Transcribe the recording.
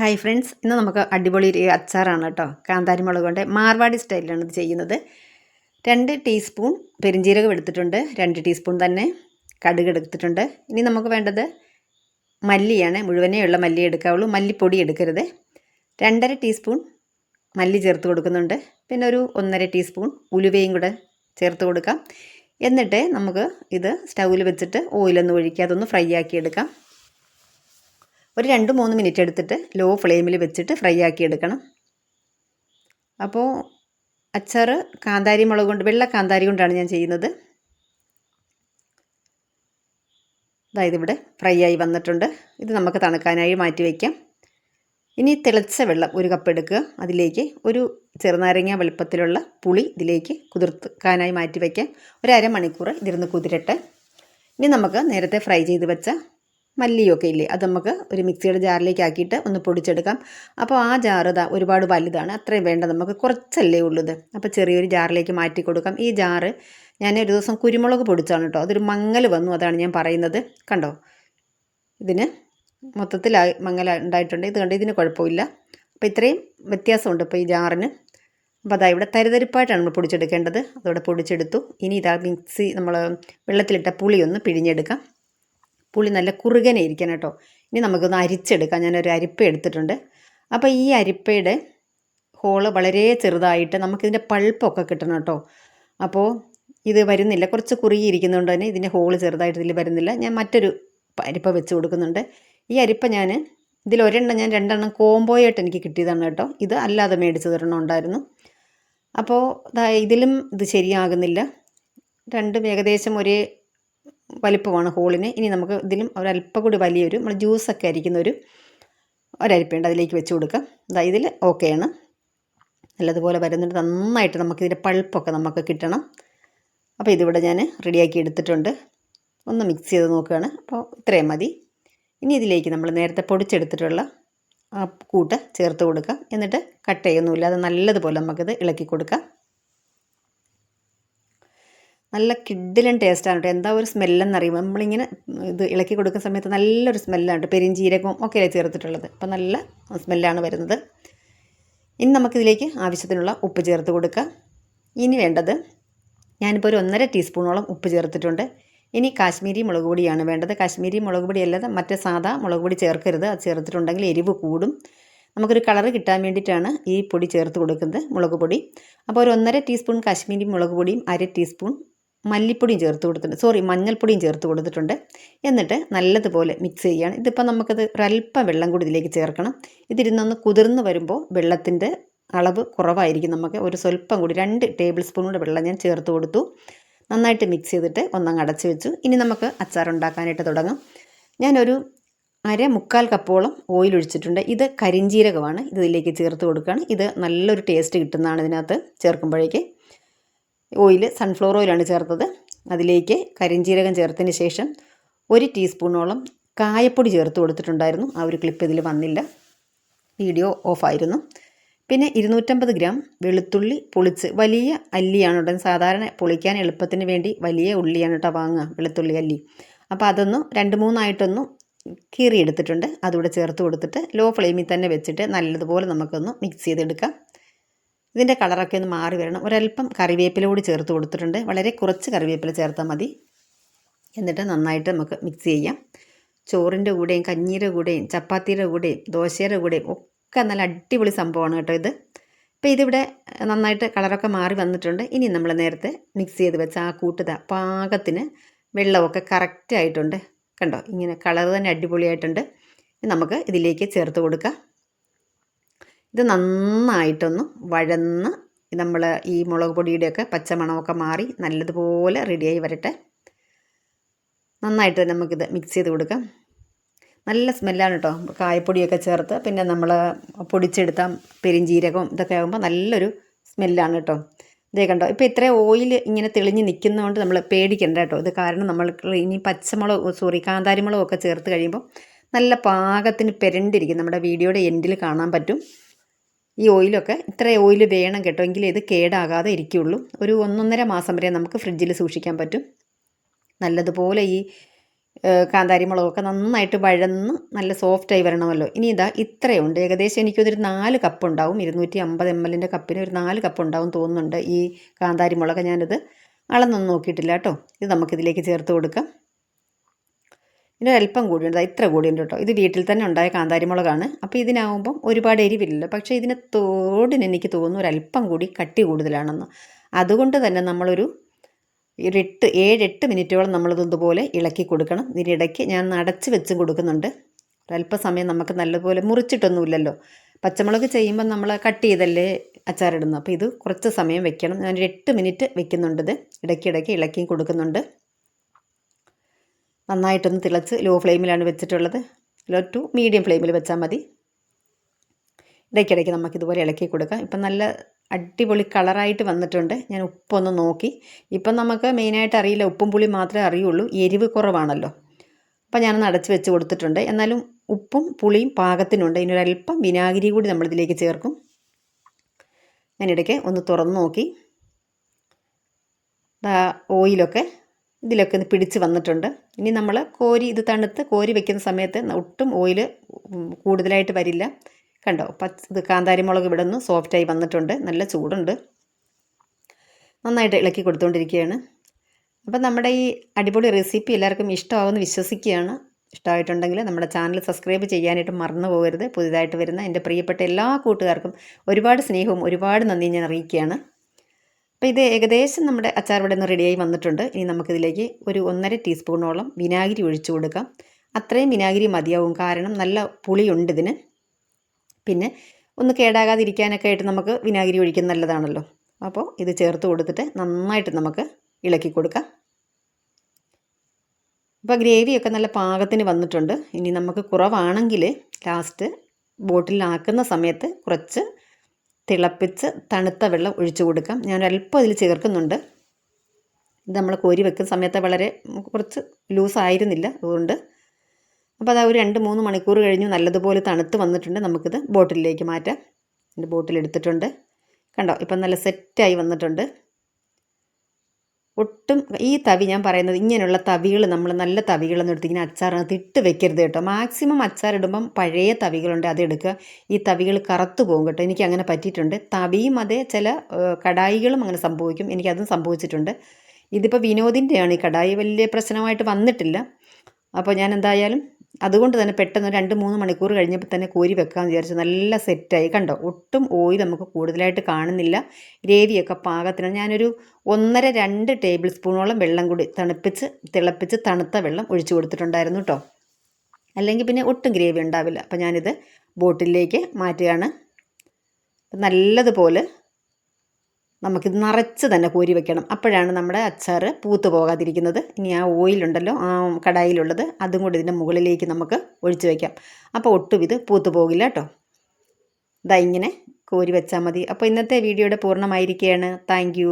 Hi friends, ഇന്ന് നമുക്ക് അടിപൊളി ഒരു അച്ചാറാണ് കേട്ടോ. കാന്താരി മുളക് കൊണ്ട് മാർവാടി സ്റ്റൈലിലാണ് ഇത് ചെയ്യുന്നത്. 2 ടീസ്പൂൺ പെരിഞ്ജീരകം എടുത്തിട്ടുണ്ട്, 2 ടീസ്പൂൺ തന്നെ കടുക് എടുത്തിട്ടുണ്ട്. ഇനി നമുക്ക് വേണ്ടത് മല്ലിയാണ്. മുഴുവനേയുള്ള മല്ലി എടുക്കാവുള്ളൂ, മല്ലിപ്പൊടി എടുക്കരുത്. 2.5 ടീസ്പൂൺ മല്ലി ചേർത്ത് കൊടുക്കുന്നുണ്ട്. പിന്നെ ഒരു 1.5 ടീസ്പൂൺ ഉലുവയും കൂടെ ചേർത്ത് കൊടുക്കാം. എന്നിട്ട് നമുക്ക് ഇത് സ്റ്റൗവിൽ വെച്ചിട്ട് ഓയിലൊന്നും ഒഴിക്കാതെ ഒന്ന് ഫ്രൈ ആക്കി എടുക്കാം. ഒരു 2-3 മിനിറ്റ് എടുത്തിട്ട് ലോ ഫ്ലെയിമിൽ വെച്ചിട്ട് ഫ്രൈ ആക്കി എടുക്കണം. അപ്പോൾ അച്ചാർ കാന്താരി മുളക് കൊണ്ട്, വെള്ള കാന്താരി കൊണ്ടാണ് ഞാൻ ചെയ്യുന്നത്. അതായത് ഇവിടെ ഫ്രൈ ആയി വന്നിട്ടുണ്ട്. ഇത് നമുക്ക് തണുക്കാനായി മാറ്റി വയ്ക്കാം. ഇനി തിളച്ച വെള്ളം 1 കപ്പ് എടുക്കുക. അതിലേക്ക് ഒരു ചെറുനാരങ്ങ വലുപ്പത്തിലുള്ള പുളി ഇതിലേക്ക് കുതിർക്കാനായി മാറ്റി വയ്ക്കാം. ഒരു അരമണിക്കൂർ ഇതിരുന്ന് കുതിരട്ടെ. ഇനി നമുക്ക് നേരത്തെ ഫ്രൈ ചെയ്ത് വെച്ച മല്ലിയൊക്കെ ഇല്ലേ, അത് നമുക്ക് ഒരു മിക്സിയുടെ ജാറിലേക്ക് ആക്കിയിട്ട് ഒന്ന് പൊടിച്ചെടുക്കാം. അപ്പോൾ ആ ജാറ് ഒരുപാട് വലുതാണ്, അത്രയും വേണ്ട, നമുക്ക് കുറച്ചല്ലേ ഉള്ളത്. അപ്പോൾ ചെറിയൊരു ജാറിലേക്ക് മാറ്റി കൊടുക്കാം. ഈ ജാറ് ഞാൻ ഒരു ദിവസം കുരുമുളക് പൊടിച്ചാണ് കേട്ടോ, അതൊരു മങ്ങൽ വന്നു, അതാണ് ഞാൻ പറയുന്നത്. കണ്ടോ, ഇതിന് മൊത്തത്തിൽ മങ്ങൽ ഉണ്ടായിട്ടുണ്ട്. ഇത് കണ്ട് ഇതിന് കുഴപ്പമില്ല. അപ്പോൾ ഇത്രയും വ്യത്യാസമുണ്ട് ഇപ്പോൾ ഈ ജാറിന്. അപ്പോൾ അതാ ഇവിടെ തരിതരിപ്പായിട്ടാണ് നമ്മൾ പൊടിച്ചെടുക്കേണ്ടത്. അതോടെ പൊടിച്ചെടുത്തു. ഇനി ഇതാ മിക്സി നമ്മൾ വെള്ളത്തിലിട്ട പുളി ഒന്ന് പിഴിഞ്ഞെടുക്കാം. പുളി നല്ല കുറുകനെ ഇരിക്കണം കേട്ടോ. ഇനി നമുക്കൊന്ന് അരിച്ചെടുക്കാം. ഞാനൊരു അരിപ്പ എടുത്തിട്ടുണ്ട്. അപ്പോൾ ഈ അരിപ്പയുടെ ഹോള് വളരെ ചെറുതായിട്ട് നമുക്കിതിൻ്റെ പൾപ്പൊക്കെ കിട്ടണം കേട്ടോ. അപ്പോൾ ഇത് വരുന്നില്ല, കുറച്ച് കുറുകിയിരിക്കുന്നതുകൊണ്ട് തന്നെ ഇതിൻ്റെ ഹോള് ചെറുതായിട്ട് ഇതിൽ വരുന്നില്ല. ഞാൻ മറ്റൊരു അരിപ്പ വെച്ച് കൊടുക്കുന്നുണ്ട്. ഈ അരിപ്പ ഞാൻ ഇതിലൊരെണ്ണം, ഞാൻ 2 കോംബോയായിട്ട് എനിക്ക് കിട്ടിയതാണ് കേട്ടോ. ഇത് അല്ലാതെ മേടിച്ചതൊരെണ്ണം ഉണ്ടായിരുന്നു. അപ്പോൾ ഇതിലും ഇത് ശരിയാകുന്നില്ല. രണ്ടും ഏകദേശം ഒരേ വലിപ്പമാണ് ഹോളിന്. ഇനി നമുക്ക് ഇതിലും ഒരല്പം കൂടി വലിയൊരു, നമ്മൾ ജ്യൂസൊക്കെ അരിക്കുന്ന ഒരരിപ്പയുണ്ട്, അതിലേക്ക് വെച്ച് കൊടുക്കാം. ഇതിൽ ഓക്കെയാണ്, നല്ലതുപോലെ വരുന്നുണ്ട്. നന്നായിട്ട് നമുക്കിതിൻ്റെ പൾപ്പൊക്കെ നമുക്ക് കിട്ടണം. അപ്പോൾ ഇതിവിടെ ഞാൻ റെഡിയാക്കി എടുത്തിട്ടുണ്ട്. ഒന്ന് മിക്സ് ചെയ്ത് നോക്കുകയാണ്. അപ്പോൾ ഇത്രയും മതി. ഇനി ഇതിലേക്ക് നമ്മൾ നേരത്തെ പൊടിച്ചെടുത്തിട്ടുള്ള ആ കൂട്ട് ചേർത്ത് കൊടുക്കാം. എന്നിട്ട് കട്ട് ചെയ്യൊന്നുമില്ലാതെ നല്ലതുപോലെ നമുക്കിത് ഇളക്കി കൊടുക്കാം. നല്ല കിഡിലൻ ടേസ്റ്റാണ് കേട്ടോ. എന്താ ഒരു സ്മെല്ലെന്നറിയുമ്പോൾ നമ്മളിങ്ങനെ ഇത് ഇളക്കി കൊടുക്കുന്ന സമയത്ത് നല്ലൊരു സ്മെല്ലാണ്. പെരിഞ്ജീരകവും ഒക്കെ ചേർത്തിട്ടുള്ളത്, അപ്പോൾ നല്ല സ്മെല്ലാണ് വരുന്നത്. ഇനി നമുക്കിതിലേക്ക് ആവശ്യത്തിനുള്ള ഉപ്പ് ചേർത്ത് കൊടുക്കാം. ഇനി വേണ്ടത്, ഞാനിപ്പോൾ ഒരു 1.5 ടീസ്പൂണോളം ഉപ്പ് ചേർത്തിട്ടുണ്ട്. ഇനി കാശ്മീരി മുളക് പൊടിയാണ് വേണ്ടത്. കാശ്മീരി മുളക് പൊടി അല്ലാതെ മറ്റേ സാധാ മുളക് പൊടി ചേർക്കരുത്. അത് ചേർത്തിട്ടുണ്ടെങ്കിൽ എരിവ് കൂടും. നമുക്കൊരു കളറ് കിട്ടാൻ വേണ്ടിയിട്ടാണ് ഈ പൊടി ചേർത്ത് കൊടുക്കുന്നത്, മുളക് പൊടി. അപ്പോൾ ഒരു 1.5 ടീസ്പൂൺ കാശ്മീരി മുളക് പൊടിയും 1/2 ടീസ്പൂൺ മല്ലിപ്പൊടിയും ചേർത്ത് കൊടുത്തിട്ടുണ്ട്, മഞ്ഞൾപ്പൊടിയും ചേർത്ത് കൊടുത്തിട്ടുണ്ട്. എന്നിട്ട് നല്ലതുപോലെ മിക്സ് ചെയ്യുകയാണ്. ഇതിപ്പോൾ നമുക്കത് ഒരല്പം വെള്ളം കൂടി ഇതിലേക്ക് ചേർക്കണം. ഇതിരുന്നൊന്ന് കുതിർന്ന് വരുമ്പോൾ വെള്ളത്തിൻ്റെ അളവ് കുറവായിരിക്കും. നമുക്ക് ഒരു സ്വല്പം കൂടി 2 ടേബിൾ സ്പൂൺ കൂടെ വെള്ളം ഞാൻ ചേർത്ത് കൊടുത്തു. നന്നായിട്ട് മിക്സ് ചെയ്തിട്ട് ഒന്നങ്ങ് അടച്ച് വെച്ചു. ഇനി നമുക്ക് അച്ചാർ ഉണ്ടാക്കാനായിട്ട് തുടങ്ങാം. ഞാനൊരു 1/4 കപ്പോളം ഓയിൽ ഒഴിച്ചിട്ടുണ്ട്. ഇത് കരിഞ്ജീരകമാണ്, ഇതിലേക്ക് ചേർത്ത് കൊടുക്കുകയാണ്. ഇത് നല്ലൊരു ടേസ്റ്റ് കിട്ടുന്നതാണ് ഇതിനകത്ത് ചേർക്കുമ്പോഴേക്ക്. ഓയിൽ സൺഫ്ലവർ ഓയിലാണ് ചേർത്തത്. അതിലേക്ക് കരിഞ്ജീരകം ചേർത്തതിന് ശേഷം 1 ടീസ്പൂണോളം കായപ്പൊടി ചേർത്ത് കൊടുത്തിട്ടുണ്ടായിരുന്നു. ആ ഒരു ക്ലിപ്പ് ഇതിൽ വന്നില്ല, വീഡിയോ ഓഫായിരുന്നു. പിന്നെ 250 ഗ്രാം വെളുത്തുള്ളി പൊളിച്ച്, വലിയ അല്ലിയാണ് കേട്ടോ. സാധാരണ പൊളിക്കാൻ എളുപ്പത്തിന് വേണ്ടി വലിയ ഉള്ളിയാണ് കേട്ടോ വാങ്ങുക, വെളുത്തുള്ളി അല്ലി. അപ്പോൾ അതൊന്ന് 2-3 കീറിയെടുത്തിട്ടുണ്ട്. അതുകൂടെ ചേർത്ത് കൊടുത്തിട്ട് ലോ ഫ്ലെയിമിൽ തന്നെ വെച്ചിട്ട് നല്ലതുപോലെ നമുക്കൊന്ന് മിക്സ് ചെയ്തെടുക്കാം. ഇതിൻ്റെ കളറൊക്കെ ഒന്ന് മാറി വരണം. ഒരല്പം കറിവേപ്പില കൂടി ചേർത്ത് കൊടുത്തിട്ടുണ്ട്. വളരെ കുറച്ച് കറിവേപ്പില ചേർത്താൽ മതി. എന്നിട്ട് നന്നായിട്ട് നമുക്ക് മിക്സ് ചെയ്യാം. ചോറിൻ്റെ കൂടെയും കഞ്ഞിയുടെ കൂടെയും ചപ്പാത്തിയുടെ കൂടെയും ദോശയുടെ കൂടെയും ഒക്കെ നല്ല അടിപൊളി സംഭവമാണ് കേട്ടോ ഇത്. ഇപ്പോൾ ഇതിവിടെ നന്നായിട്ട് കളറൊക്കെ മാറി വന്നിട്ടുണ്ട്. ഇനി നമ്മൾ നേരത്തെ മിക്സ് ചെയ്ത് വെച്ച ആ കൂട്ടുത പാകത്തിന് വെള്ളമൊക്കെ കറക്റ്റ് ആയിട്ടുണ്ട്. കണ്ടോ, ഇങ്ങനെ കളർ തന്നെ അടിപൊളിയായിട്ടുണ്ട്. നമുക്ക് ഇതിലേക്ക് ചേർത്ത് കൊടുക്കാം. ഇത് നന്നായിട്ടൊന്ന് വഴന്ന് നമ്മൾ ഈ മുളക് പൊടിയുടെയൊക്കെ പച്ചമണമൊക്കെ മാറി നല്ലതുപോലെ റെഡിയായി വരട്ടെ. നന്നായിട്ട് നമുക്കിത് മിക്സ് ചെയ്ത് കൊടുക്കാം. നല്ല സ്മെല്ലാണ് കേട്ടോ, കായപ്പൊടിയൊക്കെ ചേർത്ത് പിന്നെ നമ്മൾ പൊടിച്ചെടുത്ത പെരിഞ്ജീരകവും ഇതൊക്കെ ആകുമ്പോൾ നല്ലൊരു സ്മെല്ലാണ് കേട്ടോ. ഇതേ കണ്ടോ, ഇപ്പോൾ ഇത്ര ഓയിൽ ഇങ്ങനെ തെളിഞ്ഞ് നിൽക്കുന്നതുകൊണ്ട് നമ്മൾ പേടിക്കണ്ട കേട്ടോ. ഇത് കാരണം നമ്മൾ ഇനി കാന്താരിമുളകൊക്കെ ചേർത്ത് കഴിയുമ്പോൾ നല്ല പാകത്തിന് പെരണ്ടിരിക്കും. നമ്മുടെ വീഡിയോയുടെ എൻഡിൽ കാണാൻ പറ്റും. ഈ ഓയിലൊക്കെ ഇത്ര ഓയിൽ വേണം കേട്ടോ, എങ്കിലേ ഇത് കേടാകാതെ ഇരിക്കുകയുള്ളൂ. ഒരു 1-1.5 മാസം വരെ നമുക്ക് ഫ്രിഡ്ജിൽ സൂക്ഷിക്കാൻ പറ്റും. നല്ലതുപോലെ ഈ കാന്താരി മുളകൊക്കെ നന്നായിട്ട് വഴന്ന് നല്ല സോഫ്റ്റായി വരണമല്ലോ. ഇനി ഇതാ ഇത്രയുണ്ട്, ഏകദേശം എനിക്കൊരു 4 കപ്പ് ഉണ്ടാവും. 250 ml കപ്പിന് ഒരു 4 കപ്പ് ഉണ്ടാവും തോന്നുന്നുണ്ട് ഈ കാന്താരി മുളക്. ഞാനിത് അളന്നൊന്നും നോക്കിയിട്ടില്ല കേട്ടോ. ഇത് നമുക്കിതിലേക്ക് ചേർത്ത് കൊടുക്കാം. ഇതിനൊരല്പം കൂടിയുണ്ട്, ഇത്ര കൂടിയുണ്ട് കേട്ടോ. ഇത് വീട്ടിൽ തന്നെ ഉണ്ടായ കാന്താരി മുളകാണ്. അപ്പോൾ ഇതിനാവുമ്പം ഒരുപാട് എരിവില്ലല്ലോ. പക്ഷേ ഇതിന് തോടിന് എനിക്ക് തോന്നുന്നു ഒരല്പം കൂടി കട്ടി കൂടുതലാണെന്ന്. അതുകൊണ്ട് തന്നെ നമ്മളൊരു 7-8 മിനിറ്റോളം നമ്മളിതുപോലെ ഇളക്കി കൊടുക്കണം. ഇതിനിടയ്ക്ക് ഞാൻ അടച്ച് വെച്ചും കൊടുക്കുന്നുണ്ട്. ഒരല്പസമയം നമുക്ക് നല്ലപോലെ മുറിച്ചിട്ടൊന്നുമില്ലല്ലോ. പച്ചമുളക് ചെയ്യുമ്പോൾ നമ്മൾ കട്ട് ചെയ്തല്ലേ അച്ചാറിടുന്നത്. അപ്പോൾ ഇത് കുറച്ച് സമയം വെക്കണം. ഞാനൊരു 8 മിനിറ്റ് വെക്കുന്നുണ്ട്. ഇത് ഇടയ്ക്കിടയ്ക്ക് ഇളക്കി കൊടുക്കുന്നുണ്ട്. നന്നായിട്ടൊന്ന് തിളച്ച് ലോ ഫ്ലെയിമിലാണ് വെച്ചിട്ടുള്ളത്. ലോ ടു മീഡിയം ഫ്ലെയിമിൽ വെച്ചാൽ മതി. ഇടയ്ക്കിടയ്ക്ക് നമുക്കിതുപോലെ ഇളക്കി കൊടുക്കാം. ഇപ്പം നല്ല അടിപൊളി കളറായിട്ട് വന്നിട്ടുണ്ട്. ഞാൻ ഉപ്പൊന്ന് നോക്കി. ഇപ്പം നമുക്ക് മെയിനായിട്ട് അറിയില്ല, ഉപ്പും പുളി മാത്രമേ അറിയുള്ളൂ. എരിവ് കുറവാണല്ലോ. അപ്പം ഞാനൊന്ന് അടച്ച് വെച്ച് കൊടുത്തിട്ടുണ്ട്. എന്നാലും ഉപ്പും പുളിയും പാകത്തിനുണ്ട്. ഇതിനൊരല്പം വിനാഗിരി കൂടി നമ്മളിതിലേക്ക് ചേർക്കും. ഞാനിടയ്ക്ക് ഒന്ന് തുറന്ന് നോക്കി. ഓയിലൊക്കെ ഇതിലൊക്കെ ഒന്ന് പിടിച്ച് വന്നിട്ടുണ്ട്. ഇനി നമ്മൾ ഇത് തണുത്ത് കോരി വെക്കുന്ന സമയത്ത് ഒട്ടും ഓയിൽ കൂടുതലായിട്ട് വരില്ല. കണ്ടോ, ഇത് കാന്താരി മുളക് ഇവിടെ നിന്ന് സോഫ്റ്റായി വന്നിട്ടുണ്ട്. നല്ല ചൂടുണ്ട്. നന്നായിട്ട് ഇളക്കി കൊടുത്തുകൊണ്ടിരിക്കുകയാണ്. അപ്പം നമ്മുടെ ഈ അടിപൊളി റെസിപ്പി എല്ലാവർക്കും ഇഷ്ടമാവുമെന്ന് വിശ്വസിക്കുകയാണ്. ഇഷ്ടമായിട്ടുണ്ടെങ്കിൽ നമ്മുടെ ചാനൽ സബ്സ്ക്രൈബ് ചെയ്യാനായിട്ട് മറന്നു പോകരുത്. പുതിയതായിട്ട് വരുന്ന എൻ്റെ പ്രിയപ്പെട്ട എല്ലാ കൂട്ടുകാർക്കും ഒരുപാട് സ്നേഹവും ഒരുപാട് നന്ദിയും ഞാൻ അറിയിക്കുകയാണ്. അപ്പോൾ ഇത് ഏകദേശം നമ്മുടെ അച്ചാർ ഇവിടെ നിന്ന് റെഡിയായി വന്നിട്ടുണ്ട്. ഇനി നമുക്കിതിലേക്ക് ഒരു 1.5 ടീസ്പൂണോളം വിനാഗിരി ഒഴിച്ചു കൊടുക്കാം. അത്രയും വിനാഗിരി മതിയാവും, കാരണം നല്ല പുളിയുണ്ട് ഇതിന്. പിന്നെ ഒന്ന് കേടാകാതിരിക്കാനൊക്കെ ആയിട്ട് നമുക്ക് വിനാഗിരി ഒഴിക്കുന്നത് നല്ലതാണല്ലോ. അപ്പോൾ ഇത് ചേർത്ത് കൊടുത്തിട്ട് നന്നായിട്ട് നമുക്ക് ഇളക്കി കൊടുക്കാം. അപ്പോൾ ഗ്രേവിയൊക്കെ നല്ല പാകത്തിന് വന്നിട്ടുണ്ട്. ഇനി നമുക്ക് കുറവാണെങ്കിൽ ലാസ്റ്റ് ബോട്ടിലാക്കുന്ന സമയത്ത് കുറച്ച് തിളപ്പിച്ച് തണുത്ത വെള്ളം ഒഴിച്ചു കൊടുക്കാം. ഞാനൊരല്പം അതിൽ ചേർക്കുന്നുണ്ട്. ഇത് നമ്മൾ കോരി വെക്കുന്ന സമയത്ത് വളരെ കുറച്ച് ലൂസായിരുന്നില്ല, അതുകൊണ്ട്. അപ്പോൾ അതാ ഒരു 2-3 മണിക്കൂർ കഴിഞ്ഞു നല്ലതുപോലെ തണുത്ത് വന്നിട്ടുണ്ട്. നമുക്കിത് ബോട്ടിലേക്ക് മാറ്റാം. എൻ്റെ ബോട്ടിലെടുത്തിട്ടുണ്ട്. കണ്ടോ, ഇപ്പം നല്ല സെറ്റായി വന്നിട്ടുണ്ട്. ഒട്ടും ഈ തവി, ഞാൻ പറയുന്നത് ഇങ്ങനെയുള്ള തവികൾ, നമ്മൾ നല്ല തവികളൊന്നും എടുത്ത് ഇങ്ങനെ അച്ചാറിനകത്ത് ഇട്ട് വെക്കരുത് കേട്ടോ. മാക്സിമം അച്ചാറിടുമ്പം പഴയ തവികളുണ്ട്, അതെടുക്കുക. ഈ തവികൾ കറുത്തു പോകും കേട്ടോ. എനിക്ക് അങ്ങനെ പറ്റിയിട്ടുണ്ട്. തവിയും അതേ, ചില കടായികളും അങ്ങനെ സംഭവിക്കും. എനിക്കതും സംഭവിച്ചിട്ടുണ്ട്. ഇതിപ്പോൾ വിനോദിൻ്റെയാണ് ഈ കടായി, വലിയ പ്രശ്നമായിട്ട് വന്നിട്ടില്ല. അപ്പോൾ ഞാൻ എന്തായാലും അതുകൊണ്ട് തന്നെ പെട്ടെന്ന് 2-3 മണിക്കൂർ കഴിഞ്ഞപ്പോൾ തന്നെ കോരി വെക്കാമെന്ന് വിചാരിച്ചു. നല്ല സെറ്റായി. കണ്ടോ, ഒട്ടും ഓയിൽ നമുക്ക് കൂടുതലായിട്ട് കാണുന്നില്ല. ഗ്രേവിയൊക്കെ പാകത്തിനാണ്. ഞാനൊരു 1.5-2 ടേബിൾ സ്പൂണോളം വെള്ളം കൂടി തിളപ്പിച്ച് തണുത്ത വെള്ളം ഒഴിച്ചു കൊടുത്തിട്ടുണ്ടായിരുന്നു കേട്ടോ. അല്ലെങ്കിൽ പിന്നെ ഒട്ടും ഗ്രേവി ഉണ്ടാവില്ല. അപ്പോൾ ഞാനിത് ബോട്ടിലേക്ക് മാറ്റുകയാണ്. നല്ലതുപോലെ നമുക്കിത് നിറച്ച് തന്നെ കോരി വെക്കണം. അപ്പോഴാണ് നമ്മുടെ അച്ചാർ പൂത്ത് പോകാതിരിക്കുന്നത്. ഇനി ആ ഓയിലുണ്ടല്ലോ, ആ കടായിലുള്ളത്, അതും കൂടി ഇതിൻ്റെ മുകളിലേക്ക് നമുക്ക് ഒഴിച്ച് വയ്ക്കാം. അപ്പോൾ ഒട്ടും ഇത് പൂത്ത് പോകില്ല കേട്ടോ. ഇതാ ഇങ്ങനെ കോരി വെച്ചാൽ മതി. അപ്പോൾ ഇന്നത്തെ വീഡിയോയുടെ പൂർണ്ണമായിരിക്കുകയാണ്. Thank you.